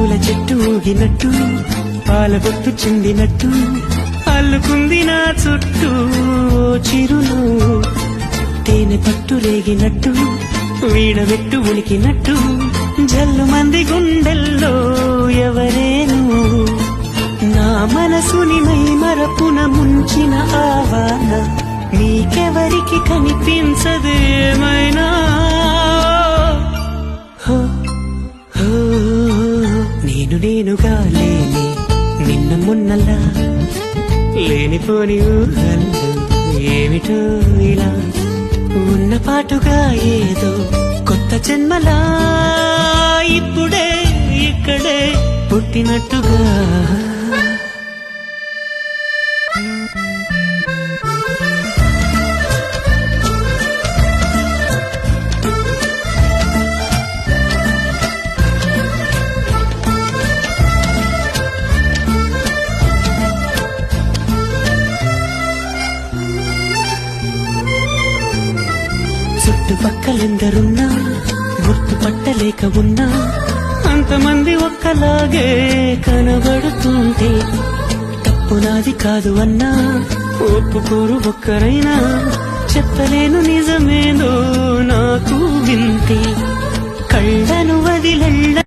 పూల చెట్టు ఊగినట్టు పాలబొట్టు చిందినట్టు అల్లుకుంది నా చుట్టూ చిరును తేనె పట్టు రేగినట్టు వీణవెట్టు ఉనికినట్టు జల్లు మంది గుండెల్లో ఎవరేను నా మనసుని మై మరపున ముంచిన ఆవాన నీకెవరికి కనిపించదేమైనా నేనుగా లేని నిన్న మొన్నలా లేనిపోని ఊహల్లో ఏమిటో ఇలా ఉన్న పాటుగా ఏదో కొత్త జన్మలా ఇప్పుడే ఇక్కడే పుట్టినట్టుగా చుట్టుపక్కలెందరున్నా గుర్తుపట్టలేక ఉన్నా అంతమంది ఒక్కలాగే కనబడుతుంటే తప్పు నాది కాదు అన్నా ఒప్పుకోరు ఒక్కరైనా చెప్పలేను నిజమేదో నాకు వింతే కళ్ళను వదిలెళ్ళ